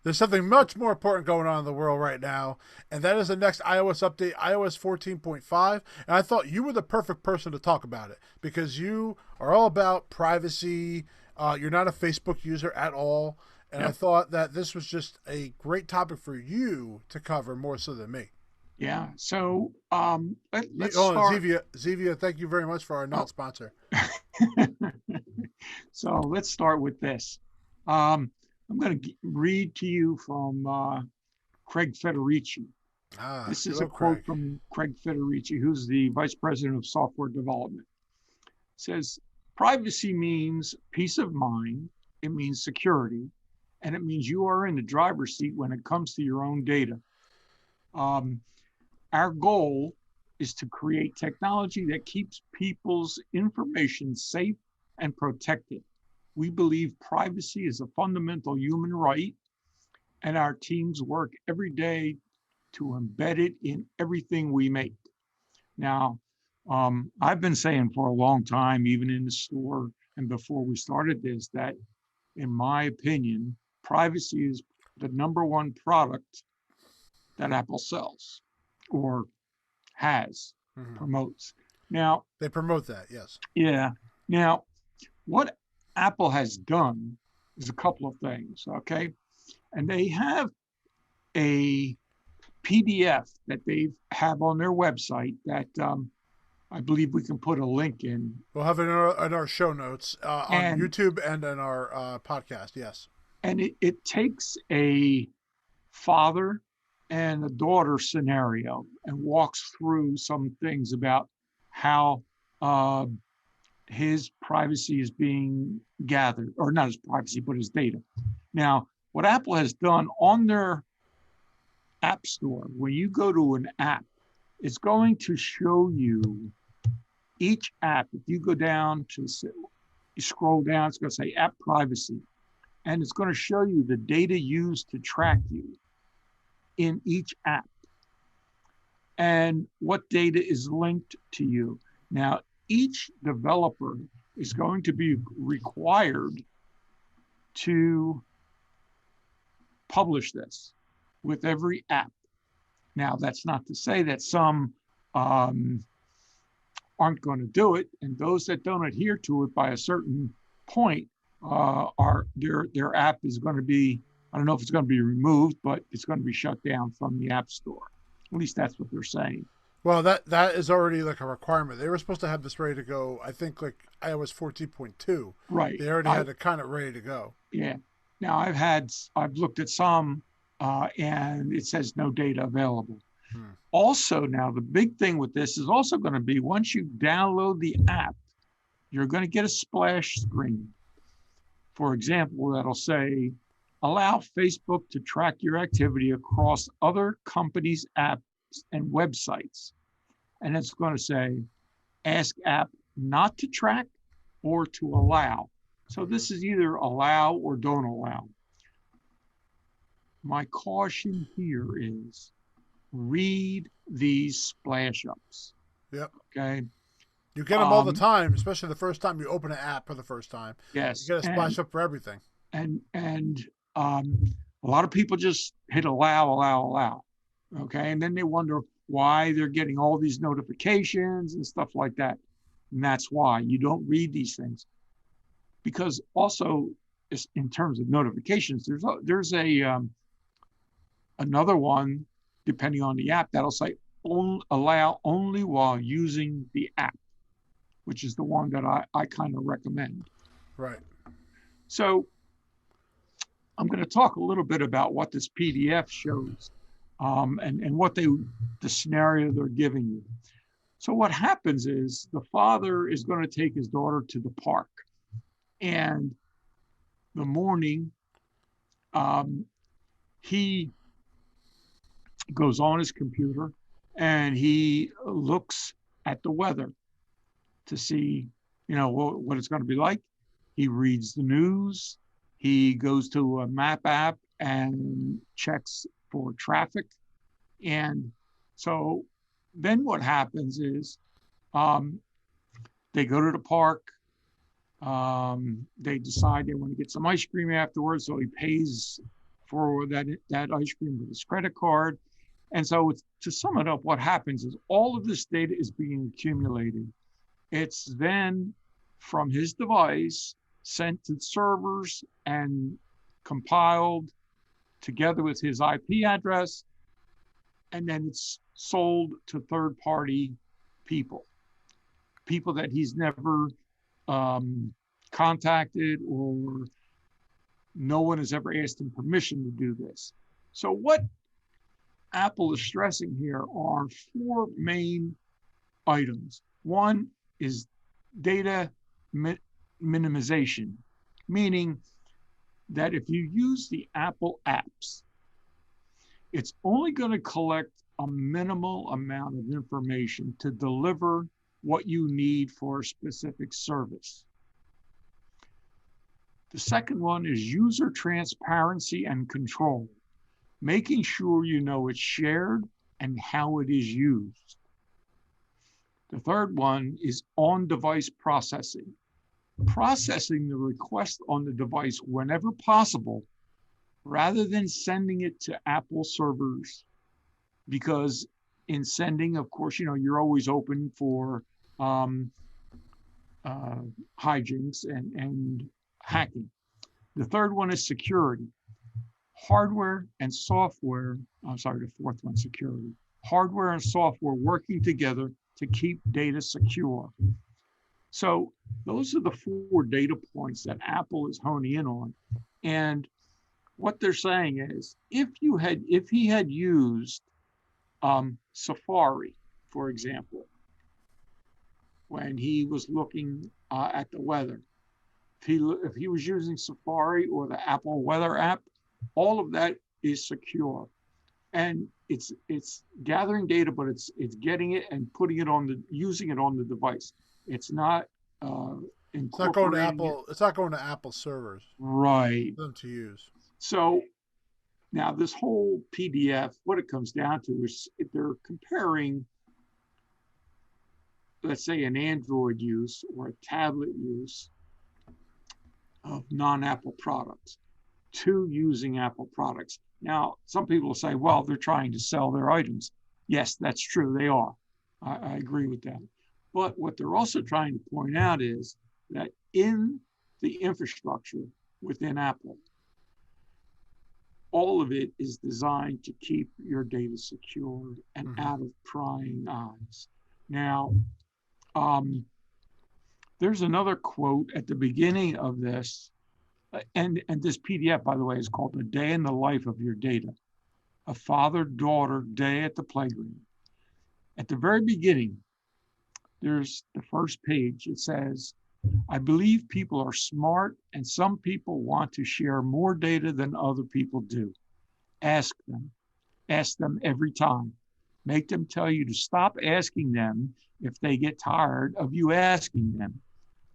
There's something much more important going on in the world right now, and that is the next iOS update, iOS 14.5. And I thought you were the perfect person to talk about it because you are all about privacy. You're not a Facebook user at all. And I Yep. thought that this was just a great topic for you to cover more so than me. Yeah. So let's Oh, and start. Zevia, thank you very much for our Oh, non-sponsor. so let's start with this. Um, I'm going to read to you from Craig Federici. Ah, This good is a old quote Craig. from Craig Federici, who's the vice president of software development. It says, privacy means peace of mind, it means security, and it means you are in the driver's seat when it comes to your own data. Um, our goal is to create technology that keeps people's information safe and protected. We believe privacy is a fundamental human right, and our teams work every day to embed it in everything we make. Now, I've been saying for a long time, even in the store and before we started this, that in my opinion, privacy is the number one product that Apple sells or has, Hmm. promotes. Now, They promote that, yes. yeah. Now, what Apple has done is a couple of things, okay? And they have a PDF that they have on their website that I believe we can put a link in. We'll have it in our show notes on And YouTube and in our podcast. Yes. it takes a father and a daughter scenario and walks through some things about how uh, his privacy is being gathered, or not his privacy, but his data. Now, what Apple has done on their app store, when you go to an app, it's going to show you each app. If you go down to, you scroll down, it's going to say app privacy, and it's going to show you the data used to track you in each app and what data is linked to you. Now, each developer is going to be required to publish this with every app. Now, that's not to say that some aren't going to do it, and those that don't adhere to it by a certain point are their app is going to be, I don't know if it's going to be removed, but it's going to be shut down from the App Store. At least that's what they're saying. Well, that is already like a requirement. They were supposed to have this ready to go. I think like iOS 14.2. Right. They already had it kind of ready to go. Yeah. Now I've looked at some, and it says no data available. Hmm. Also, now the big thing with this is also going to be once you download the app, you're going to get a splash screen. For example, that'll say, allow Facebook to track your activity across other companies' apps and websites. And it's going to say, ask app not to track or to allow. So this is either allow or don't allow. My caution here is read these splash ups. Yep. Okay. You get them all the Um, time, especially the first time you open an app for the first time. You yes. get a splash up for everything. And a lot of people just hit allow, allow, allow. Okay. And then they wonder why they're getting all these notifications and stuff like that. And that's why you don't read these things. Because also, in terms of notifications, there's a another one, depending on the app, that'll say allow only while using the app, which is the one that I kind of recommend. Right. So I'm going to talk a little bit about what this PDF shows, and what the scenario they're giving you. So what happens is the father is going to take his daughter to the park, and the morning, he goes on his computer and he looks at the weather to see, what it's going to be like. He reads the news. He goes to a map app and checks for traffic. And so then what happens is um, they go to the park. They decide they want to get some ice cream afterwards. So he pays for that ice cream with his credit card. And so to sum it up, what happens is all of this data is being accumulated. It's then from his device sent to servers and compiled together with his IP address, and then it's sold to third-party people that he's never contacted, or no one has ever asked him permission to do this. So what Apple is stressing here are four main items. One is data minimization, meaning that if you use the Apple apps, it's only going to collect a minimal amount of information to deliver what you need for a specific service. The second one is user transparency and control, making sure you know it's shared and how it is used. The third one is on-device processing the request on the device whenever possible, rather than sending it to Apple servers, because in sending, of course, you're always open for hijinks and hacking. The third one is security. Hardware and software, the fourth one, security. Hardware and software working together to keep data secure. So those are the four data points that Apple is honing in on. And what they're saying is, if he had used Safari, for example, when he was looking at the weather, if he was using Safari or the Apple Weather app, all of that is secure, and it's gathering data, but it's getting it and using it on the device. It's not It's not going to Apple. It's not going to Apple servers, right? For them to use. So now this whole PDF, what it comes down to is they're comparing, let's say, an Android use or a tablet use of non-Apple products to using Apple products. Now, some people will say, well, they're trying to sell their items. Yes, that's true. They are. I agree with that. But what they're also trying to point out is that in the infrastructure within Apple, all of it is designed to keep your data secured and out of prying eyes. Now, there's another quote at the beginning of this, and this PDF, by the way, is called "A Day in the Life of Your Data," a father-daughter day at the playground. At the very beginning, there's the first page. It says, "I believe people are smart, and some people want to share more data than other people do. Ask them. Ask them every time. Make them tell you to stop asking them if they get tired of you asking them.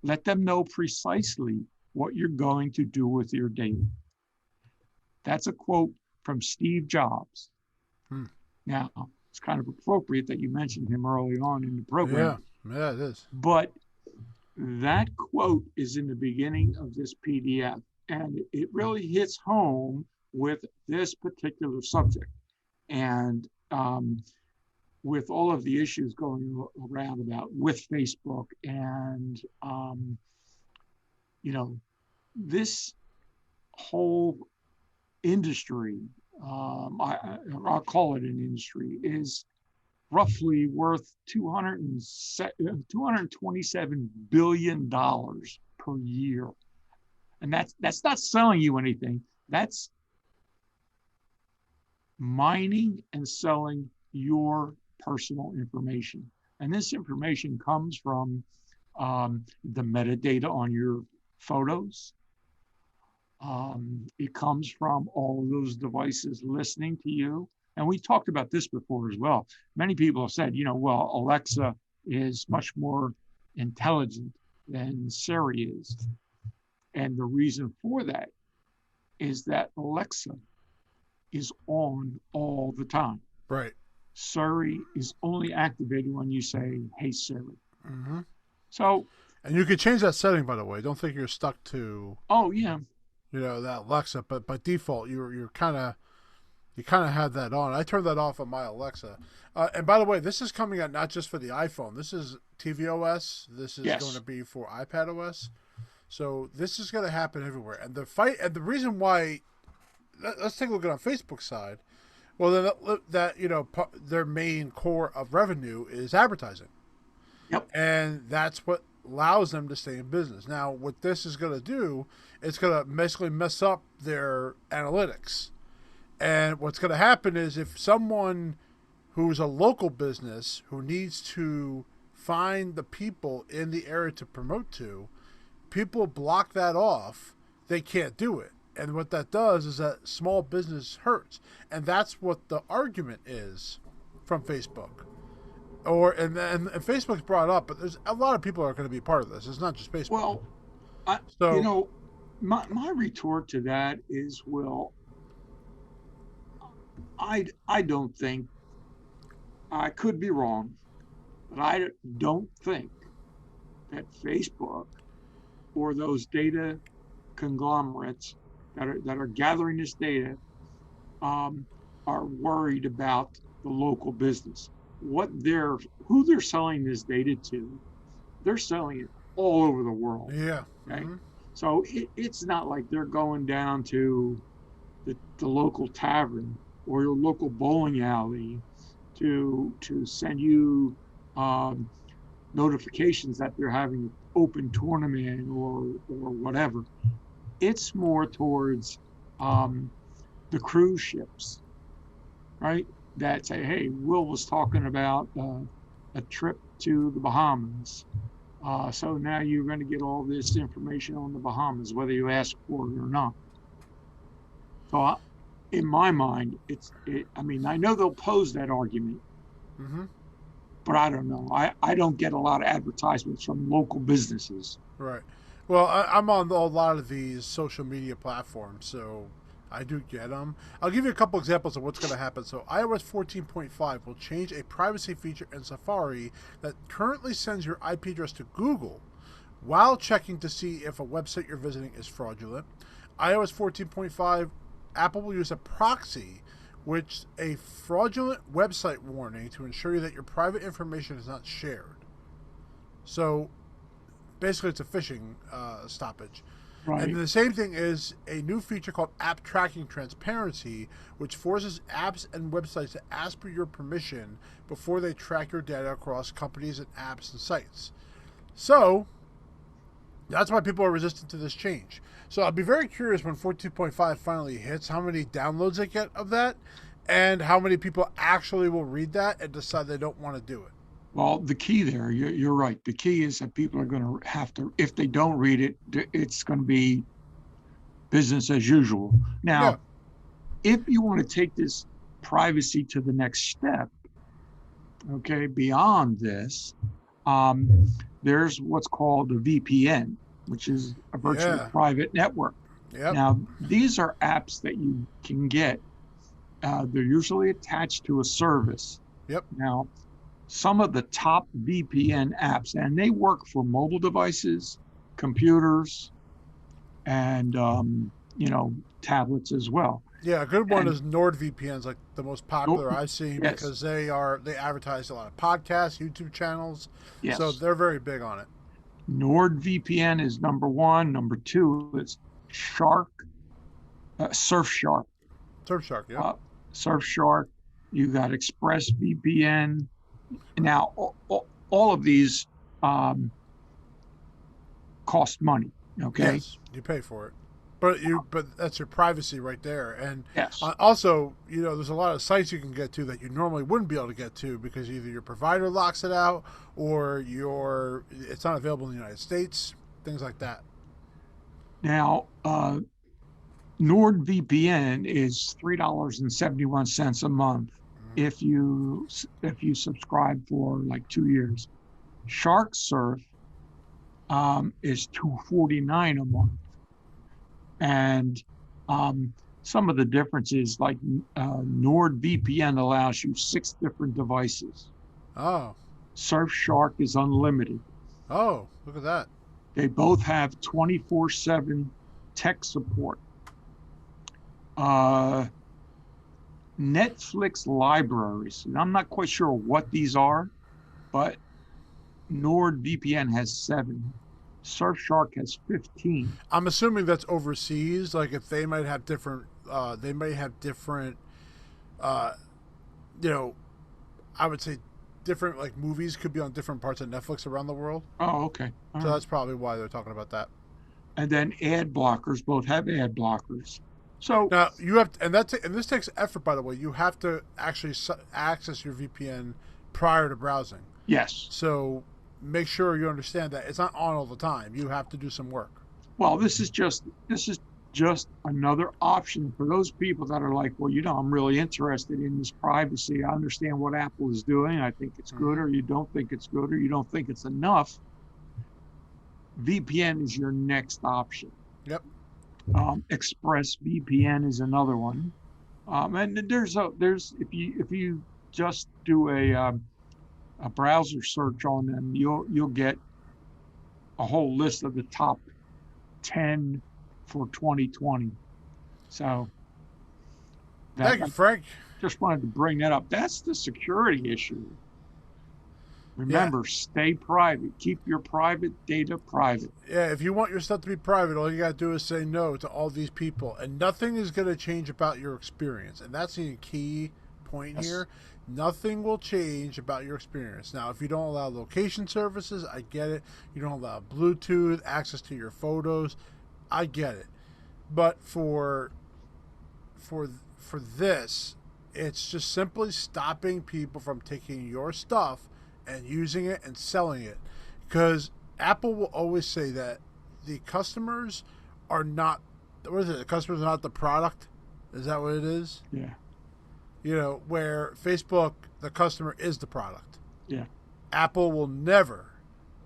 Let them know precisely what you're going to do with your data." That's a quote from Steve Jobs. Now, it's kind of appropriate that you mentioned him early on in the program. Yeah, it is. But that quote is in the beginning of this PDF, and it really hits home with this particular subject. And with all of the issues going around about with Facebook and, this whole industry, I'll call it an industry, is roughly worth $227 billion per year. And that's not selling you anything. That's mining and selling your personal information. And this information comes from the metadata on your photos. It comes from all of those devices listening to you. And we talked about this before as well. Many people have said, well, Alexa is much more intelligent than Siri is. And the reason for that is that Alexa is on all the time. Right. Siri is only activated when you say, "Hey Siri." Mm-hmm. So, And you could change that setting, by the way. Don't think you're stuck to, oh yeah, that Alexa, but by default, you're kind of you kind of have that on. I turned that off on my Alexa. And by the way, this is coming out not just for the iPhone. This is tvOS. This is going to yes. be for iPadOS. So this is going to happen everywhere. And the reason why, let's take a look at on Facebook side. Well, that their main core of revenue is advertising, Yep. and that's what allows them to stay in business. Now, what this is going to do, it's going to basically mess up their analytics. And what's going to happen is if someone who's a local business who needs to find the people in the area to promote to, people block that off, they can't do it. And what that does is that small business hurts. And that's what the argument is from Facebook. And Facebook's brought up, but there's a lot of people are going to be part of this. It's not just Facebook. Well, I, So my retort to that is, well, I don't think, I could be wrong, but I don't think that Facebook or those data conglomerates that are gathering this data are worried about the local business. Who they're selling this data to, they're selling it all over the world. yeah. Okay. Mm-hmm. So it's not like they're going down to the local tavern or your local bowling alley to send you notifications that they're having an open tournament or whatever. It's more towards the cruise ships, right? That say, hey, Will was talking about a trip to the Bahamas. So now you're going to get all this information on the Bahamas, whether you ask for it or not. So in my mind, I mean, I know they'll pose that argument, Mm-hmm. but I don't know. I don't get a lot of advertisements from local businesses. Right. Well, I'm on a lot of these social media platforms, so I do get them. I'll give you a couple examples of what's going to happen. So, iOS 14.5 will change a privacy feature in Safari that currently sends your IP address to Google while checking to see if a website you're visiting is fraudulent. iOS 14.5, Apple will use a proxy, which a fraudulent website warning to ensure that your private information is not shared. So, basically, it's a phishing stoppage. Right. And the same thing is a new feature called App Tracking Transparency, which forces apps and websites to ask for your permission before they track your data across companies and apps and sites. So, that's why people are resistant to this change. So I'll be very curious when 14.5 finally hits how many downloads they get of that and how many people actually will read that and decide they don't want to do it. Well, the key there, you're right. The key is that people are going to have to, if they don't read it, it's going to be business as usual. Now, if you want to take this privacy to the next step, okay, beyond this, there's what's called a VPN, which is a virtual private network. Yep. Now, these are apps that you can get. They're usually attached to a service. Yep. Now, some of the top VPN apps, and they work for mobile devices, computers, and tablets as well. Yeah, a good one is NordVPN's like the most popular I've seen yes. because they advertise a lot of podcasts, YouTube channels. Yes. So they're very big on it. NordVPN is number one. Number two is Surfshark. Surfshark, yeah. Surfshark. You got ExpressVPN. Now, all of these cost money. Okay. Yes, you pay for it, but that's your privacy right there. And yes. Also, there's a lot of sites you can get to that you normally wouldn't be able to get to because either your provider locks it out or it's not available in the United States. Things like that. Now, NordVPN is $3.71 a month if you subscribe for like 2 years. SharkSurf is $2.49 a month. And some of the differences, like NordVPN allows you 6 different devices. Oh. Surfshark is unlimited. Oh, look at that. They both have 24/7 tech support. Netflix libraries, and I'm not quite sure what these are, but NordVPN has 7. Surfshark has 15. I'm assuming that's overseas. Like if they might have different, uh, you know, I would say different like movies could be on different parts of Netflix around the world. Oh, okay. All So right. that's probably why they're talking about that. And then ad blockers, both have ad blockers. So, Now you have, and this takes effort, by the way. You have to actually access your VPN prior to browsing. yes. So make sure you understand that it's not on all the time. You have to do some work. Well, this is just another option for those people that are like, well, I'm really interested in this privacy. I understand what Apple is doing. I think it's good, or you don't think it's good, or you don't think it's enough. VPN is your next option. Yep. ExpressVPN is another one. And there's if you just do a browser search on them, you'll get a whole list of the top 10 for 2020. So Thank you, Frank. just wanted to bring that up. That's the security issue. Remember, stay private. Keep your private data private. Yeah, if you want your stuff to be private, all you got to do is say no to all these people. And nothing is going to change about your experience. And that's the key point here. Nothing will change about your experience. Now, if you don't allow location services, I get it. You don't allow Bluetooth, access to your photos, I get it. But for this, it's just simply stopping people from taking your stuff and using it and selling it. Because Apple will always say that the customers are not, what is it? The customers are not the product? Is that what it is? Yeah. Where Facebook, the customer is the product. Yeah. Apple will never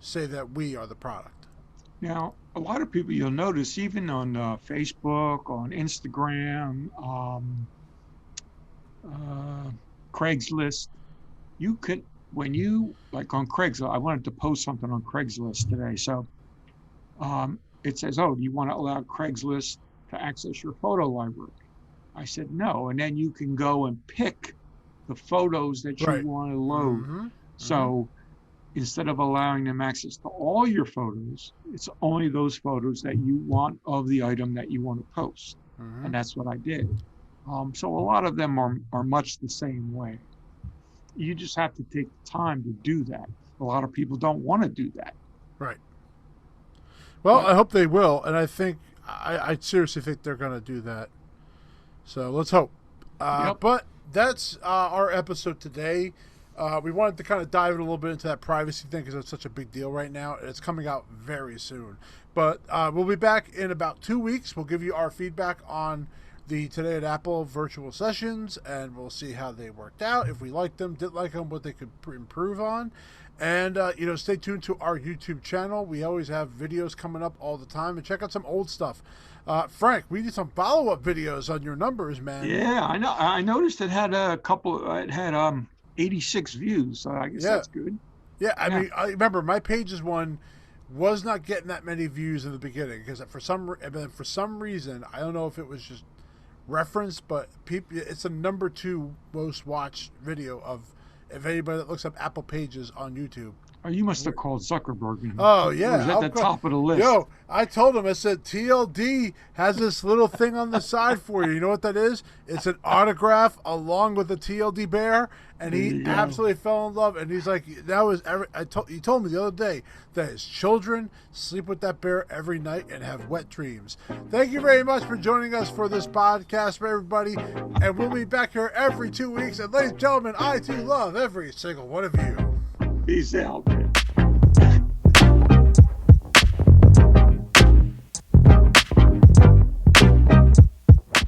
say that we are the product. Now, a lot of people, you'll notice, even on Facebook, on Instagram, Craigslist, you can, like on Craigslist, I wanted to post something on Craigslist today. So it says, do you want to allow Craigslist to access your photo library? I said no. And then you can go and pick the photos that you want to load. Mm-hmm. So instead of allowing them access to all your photos, it's only those photos that you want of the item that you want to post. Mm-hmm. And that's what I did. So a lot of them are much the same way. You just have to take the time to do that. A lot of people don't want to do that. Right. Well, I hope they will. And I think, I seriously think they're going to do that. So let's hope. But that's our episode today. We wanted to kind of dive a little bit into that privacy thing because it's such a big deal right now. And it's coming out very soon. But we'll be back in about 2 weeks. We'll give you our feedback on the Today at Apple virtual sessions, and we'll see how they worked out. If we liked them, didn't like them, what they could improve on. And, stay tuned to our YouTube channel. We always have videos coming up all the time. And check out some old stuff. Frank, we did some follow-up videos on your numbers, man. Yeah, I know. I noticed it had a couple. It had 86 views. So I guess that's good. Yeah, I mean, I remember my Pages one was not getting that many views in the beginning because for some reason, I don't know if it was just reference, but it's the number 2 most watched video of anybody that looks up Apple Pages on YouTube. Oh, you must have called Zuckerberg. Oh, yeah. It was at the top of the list. Yo, I told him, I said, TLD has this little thing on the side for you. You know what that is? It's an autograph along with a TLD bear, and he absolutely fell in love. And he's like, he told me the other day that his children sleep with that bear every night and have wet dreams. Thank you very much for joining us for this podcast, for everybody. And we'll be back here every 2 weeks. And ladies and gentlemen, I too love every single one of you. Peace out, man.